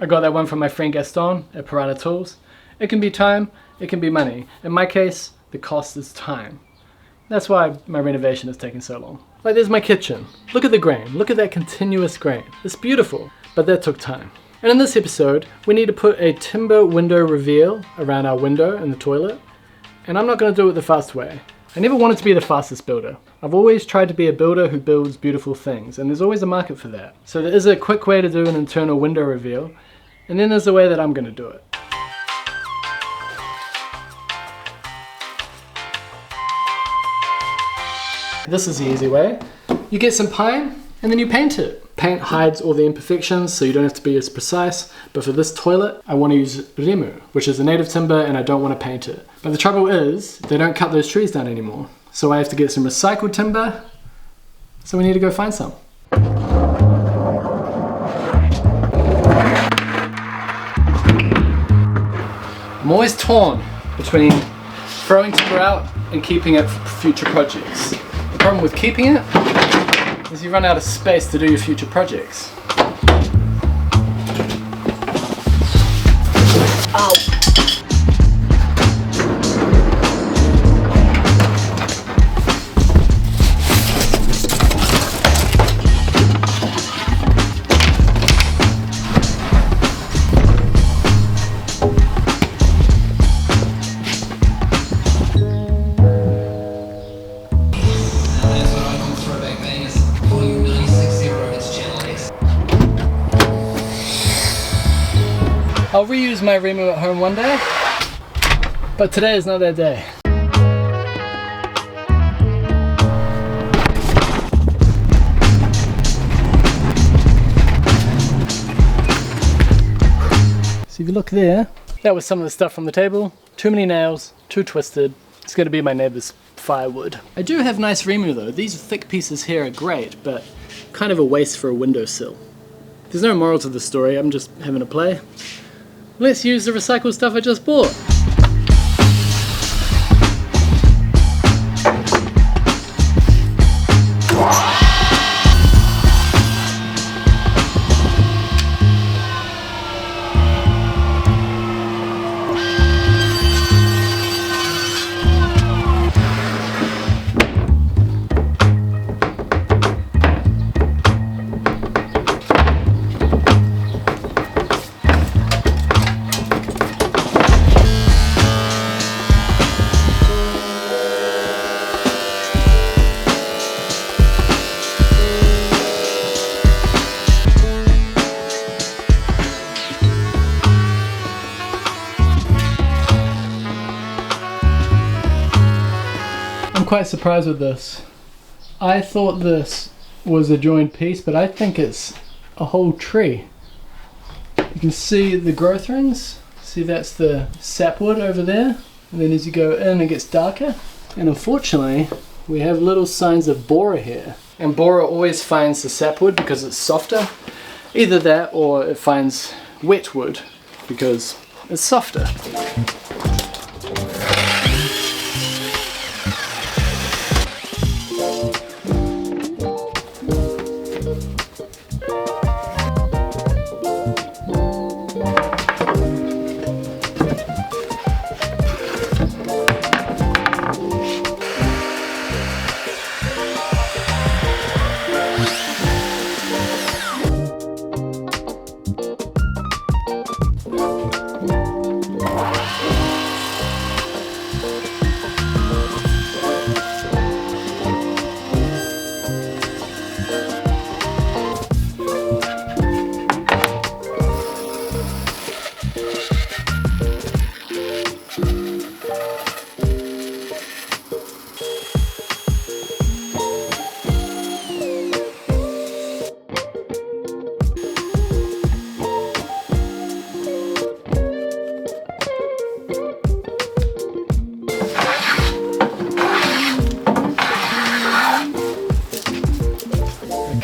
I got that one from my friend Gaston at Piranha Tools. It can be time, it can be money. In my case, the cost is time. That's why my renovation is taking so long. Like, there's my kitchen. Look at the grain. Look at that continuous grain. It's beautiful, but that took time. And in this episode, we need to put a timber window reveal around our window in the toilet. And I'm not going to do it the fast way. I never wanted to be the fastest builder. I've always tried to be a builder who builds beautiful things, and there's always a market for that. So there is a quick way to do an internal window reveal, and then there's the way that I'm going to do it. This is the easy way. You get some pine, and then you paint it. Paint hides all the imperfections, so you don't have to be as precise. But for this toilet, I want to use remu, which is a native timber, and I don't want to paint it. But the trouble is, they don't cut those trees down anymore. So I have to get some recycled timber, so we need to go find some. I'm always torn between throwing timber out and keeping it for future projects. The problem with keeping it is you run out of space to do your future projects. Ow! I'll reuse my remu at home one day, but today is not that day. So if you look there, that was some of the stuff from the table. Too many nails, too twisted. It's going to be my neighbor's firewood. I do have nice remu though. These thick pieces here are great, but kind of a waste for a windowsill. There's no moral to the story, I'm just having a play. Let's use the recycled stuff I just bought. I'm quite surprised with this. I thought this was a joined piece, but I think it's a whole tree. You can see the growth rings. See, that's the sapwood over there. And then as you go in, it gets darker. And unfortunately, we have little signs of borer here. And borer always finds the sapwood because it's softer. Either that or it finds wet wood because it's softer.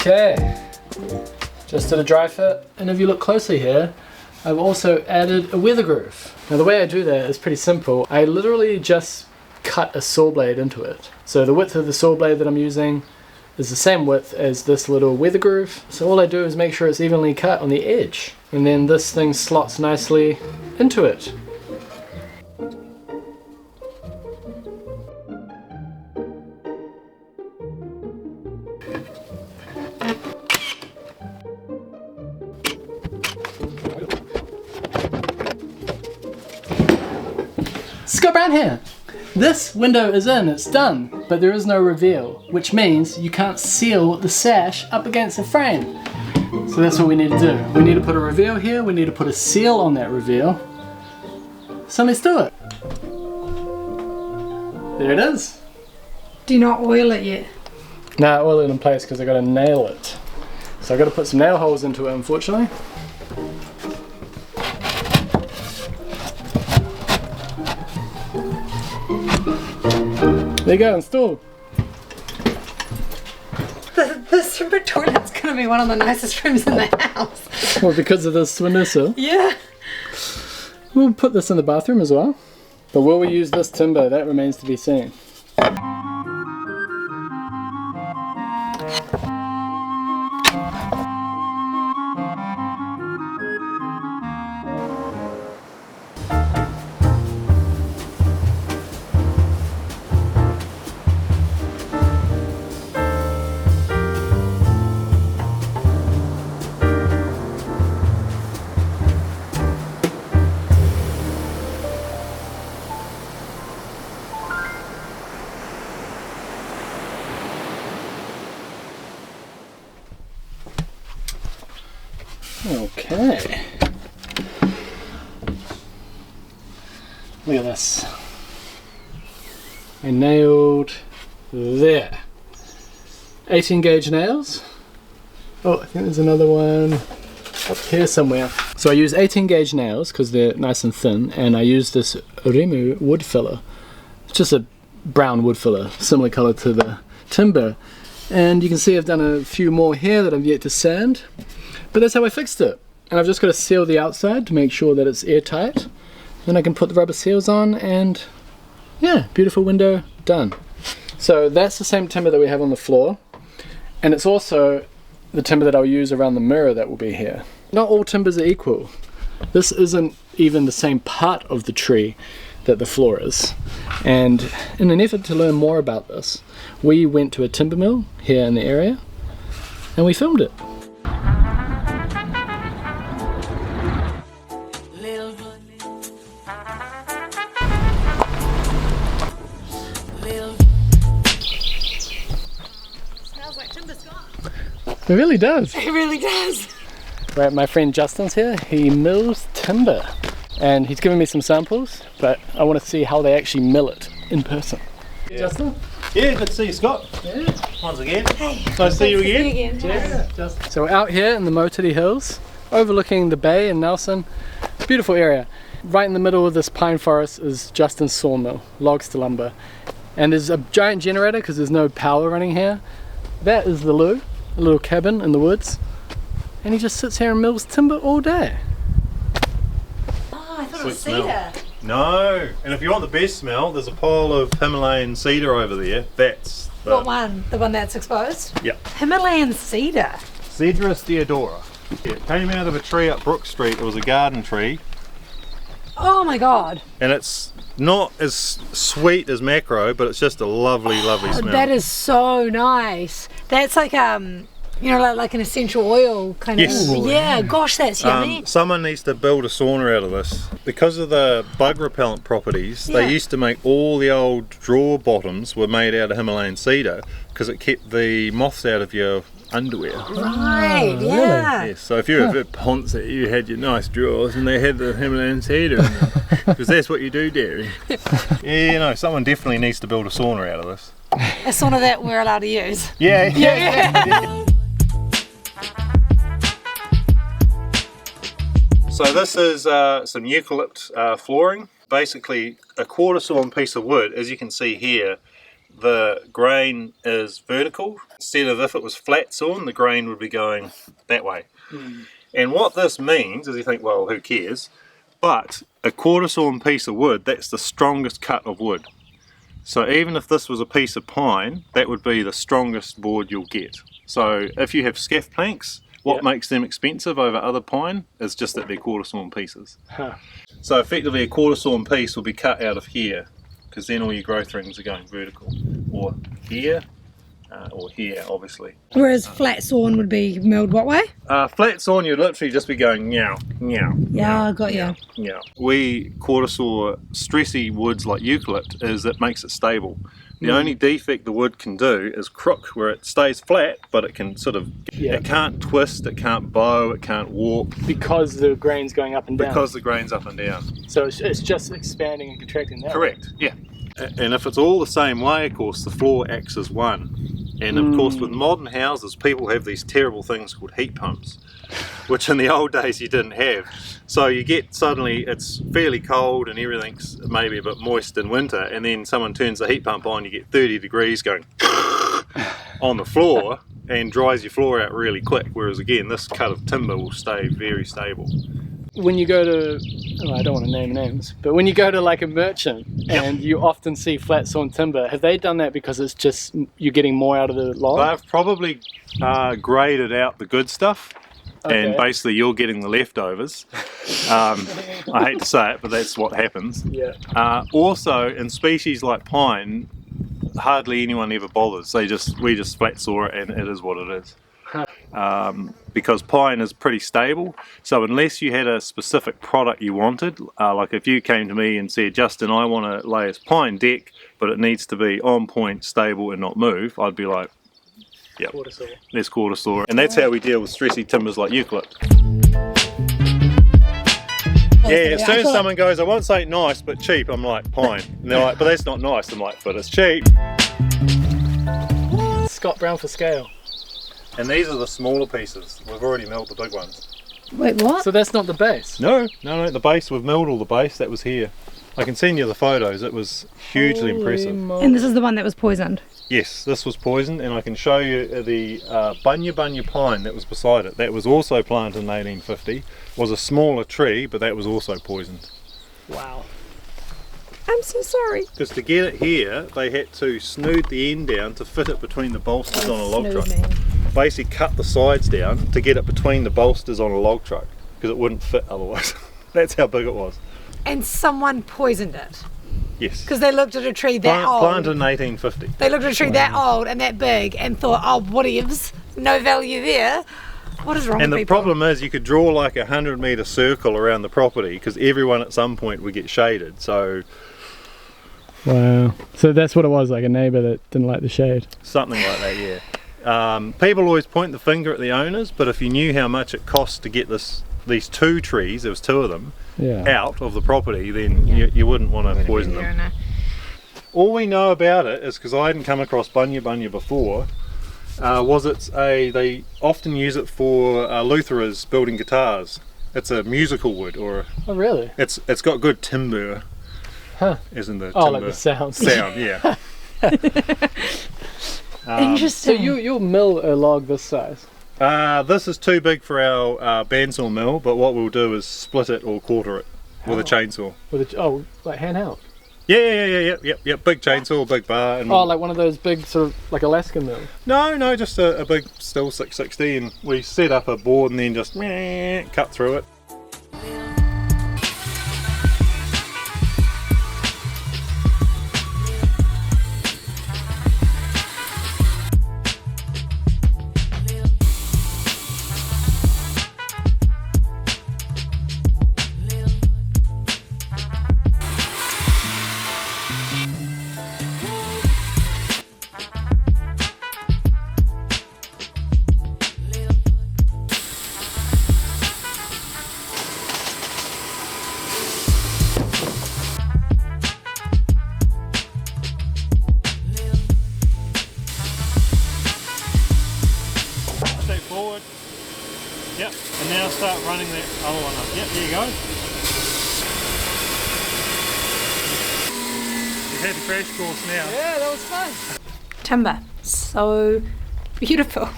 Okay, just did a dry fit, and if you look closely here, I've also added a weather groove. Now the way I do that is pretty simple. I literally just cut a saw blade into it. So the width of the saw blade that I'm using is the same width as this little weather groove. So all I do is make sure it's evenly cut on the edge. and then this thing slots nicely into it. Scott Brown here. This window is in, it's done, but there is no reveal, which means you can't seal the sash up against the frame. So that's what we need to do. We need to put a reveal here, we need to put a seal on that reveal. So let's do it. There it is. Do you not oil it yet? Nah, oil it in place because I got to nail it. So I got to put some nail holes into it, unfortunately. There you go, installed. This timber toilet's going to be one of the nicest rooms in the house. Well, because of this windowsill. Yeah. We'll put this in the bathroom as well. But will we use this timber? That remains to be seen. Okay. Look at this. I nailed there. 18 gauge nails. Oh, I think there's another one up here somewhere. So I use 18 gauge nails because they're nice and thin, and I use this Rimu wood filler. It's just a brown wood filler, similar color to the timber. And you can see I've done a few more here that I've yet to sand. But that's how I fixed it. And I've just got to seal the outside to make sure that it's airtight. Then I can put the rubber seals on and yeah, beautiful window, done. So that's the same timber that we have on the floor. And it's also the timber that I'll use around the mirror that will be here. Not all timbers are equal. This isn't even the same part of the tree that the floor is. And in an effort to learn more about this, we went to a timber mill here in the area and we filmed it. It really does. It really does. Right, my friend Justin's here. He mills timber and he's given me some samples, but I want to see how they actually mill it in person. Yeah. Justin? Yeah, good to see you, Scott. Yeah. Once again. Hey. Nice to see you again. Yeah. Justin. So we're out here in the Motiri Hills, overlooking the bay in Nelson. Beautiful area. Right in the middle of this pine forest is Justin's sawmill, logs to lumber. And there's a giant generator because there's no power running here. That is the loo. A little cabin in the woods, and he just sits here and mills timber all day. Oh, I thought it was Sweet cedar. No, and if you want the best smell, there's a pile of Himalayan cedar over there. That's the... What one? The one that's exposed? Yeah. Himalayan cedar. Cedrus deodora. Yeah, it came out of a tree up Brook Street. It was a garden tree. Oh my god. And it's not as sweet as macro, but it's just a lovely, lovely smell. That is so nice. That's like you know, like an essential oil kind Yes. of. Yeah, gosh, that's yummy. Someone needs to build a sauna out of this. Because of the bug repellent properties, Yeah. they used to make all the old drawer bottoms were made out of Himalayan cedar because it kept the moths out of your underwear. Right, yeah. Yes, so if you were a bit poncy, you had your nice drawers and they had the Himalayan cedar in them. Because that's what you do, Derry. Yeah, you know, someone definitely needs to build a sauna out of this. A sauna that we're allowed to use. Yeah, yeah. So this is some eucalypt flooring. Basically a quarter sawn piece of wood. As you can see here, the grain is vertical. Instead of if it was flat sawn, the grain would be going that way. And what this means is you think, well, who cares? But a quarter sawn piece of wood, that's the strongest cut of wood. So even if this was a piece of pine, that would be the strongest board you'll get. So if you have scaff planks, What makes them expensive over other pine is just that they're quarter sawn pieces. Huh. So effectively a quarter sawn piece will be cut out of here, because then all your growth rings are going vertical, or here obviously. Whereas flat sawn would be milled what way? Flat sawn you'd literally just be going meow, meow. Yeah, I got you. Yeah. We quarter saw stressy woods like eucalypt is it makes it stable. The only defect the wood can do is crook, where it stays flat, but it can sort of, it can't twist, it can't bow, it can't warp. Because the grain's going up and down. Because the grain's up and down. So it's just expanding and contracting that Correct, way. yeah. And if it's all the same way, of course, the floor acts as one. And of course, with modern houses, people have these terrible things called heat pumps, which in the old days you didn't have. So you get suddenly, it's fairly cold and everything's maybe a bit moist in winter, and then someone turns the heat pump on, you get 30 degrees going on the floor and dries your floor out really quick. Whereas again, this cut of timber will stay very stable. When you go to, I don't want to name names, but when you go to like a merchant and you often see flat sawn timber, have they done that because it's just you're getting more out of the log? They've probably graded out the good stuff, and basically you're getting the leftovers. I hate to say it, but that's what happens. Yeah. Also, in species like pine, hardly anyone ever bothers. We just flat saw it, and it is what it is. Because pine is pretty stable, so unless you had a specific product you wanted, like if you came to me and said, Justin, I want to lay a pine deck, but it needs to be on point, stable and not move, I'd be like, yep, let's quarter saw. And that's how we deal with stressy timbers like eucalypt. Yeah, as soon as someone goes, I want something nice but cheap, I'm like, pine. And they're like, but that's not nice. I'm like, but it's cheap. Scott Brown for scale. And these are the smaller pieces. We've already milled the big ones. Wait, what? So that's not the base? No, the base, we've milled all the base, that was here. I can send you the photos, it was hugely impressive. And this is the one that was poisoned? Yes, this was poisoned, and I can show you the bunya pine that was beside it. That was also planted in 1850. Was a smaller tree, but that was also poisoned. Wow. I'm so sorry. Because to get it here, they had to snood the end down to fit it between the bolsters on a log truck. Basically cut the sides down to get it between the bolsters on a log truck, because it wouldn't fit otherwise. That's how big it was. And someone poisoned it? Yes. Because they looked at a tree that old. Planted in 1850. They looked at a tree that old and that big and thought, oh, whatevs, no value there. What is wrong with people? And the problem is you could draw like a 100-metre circle around the property, because everyone at some point would get shaded. So. Wow. So that's what it was, like a neighbour that didn't like the shade. Something like that, yeah. People always point the finger at the owners, but if you knew how much it cost to get these two trees, there was two of them, out of the property, then you wouldn't want to poison them. All we know about it is, because I hadn't come across bunya before, they often use it for lutherers building guitars. It's a musical wood, or oh really? It's got good timbre. Huh. As in the timbre. like the sound, yeah. Interesting. So you'll mill a log this size? This is too big for our bandsaw mill, but what we'll do is split it or quarter it with a chainsaw. Like handheld? Yeah. Big chainsaw, big bar. And like one of those big sort of like Alaskan mills? No, just a big Stihl 660, and we set up a board and then just cut through it. Forward. Yep, and now start running that other one up. Yep, there you go. You've had the crash course now. Yeah, that was fun. Timber, so beautiful.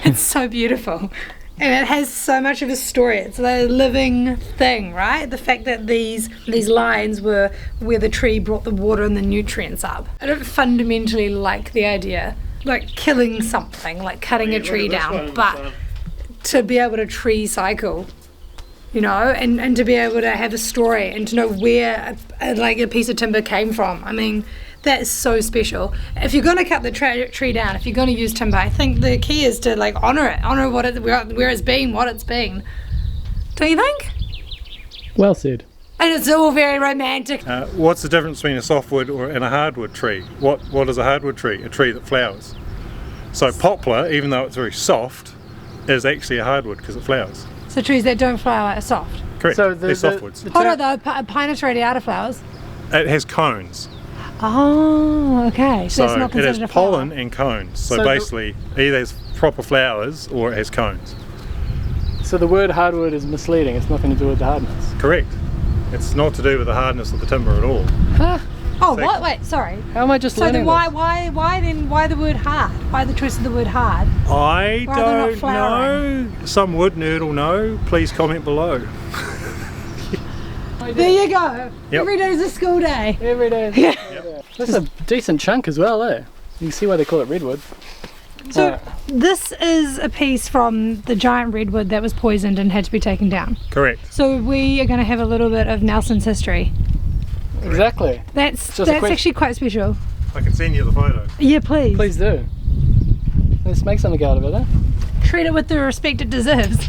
It's so beautiful. And it has so much of a story. It's a living thing, right? The fact that these lines were where the tree brought the water and the nutrients up. I don't fundamentally like the idea, like killing something, like cutting a tree down, but to be able to tree cycle, you know, and to be able to have a story and to know where a piece of timber came from. I mean, that is so special. If you're going to cut the tree down, if you're going to use timber, I think the key is to like honour it, honour where it's been, what it's been. Don't you think? Well said. And it's all very romantic. What's the difference between a softwood and a hardwood tree? What is a hardwood tree? A tree that flowers. So poplar, even though it's very soft, is actually a hardwood because it flowers. So trees that don't flower are soft. Correct. So they're softwoods. Hold on though, a pine tree already flowers. It has cones. Oh, okay. So it's not it considered has a flower. pollen and cones. So So basically, either has proper flowers or it has cones. So the word hardwood is misleading. It's nothing to do with the hardness. Correct. It's not to do with the hardness of the timber at all. Oh, what? Wait, sorry. How am I just So learning then this? why the word hard? Why the choice of the word hard? I Why they're not don't flowering? know. Some wood nerd will know. Please comment below. There you go. Yep. Every day's a school day. Every day. Yeah. That's a decent chunk as well, eh? You can see why they call it redwood. So Alright. this is a piece from the giant redwood that was poisoned and had to be taken down. Correct. So we are going to have a little bit of Nelson's history. Exactly. That's Just a quick- actually quite special. I can send you the photo. Yeah, please. Please do. Let's make something out of it, eh? Treat it with the respect it deserves.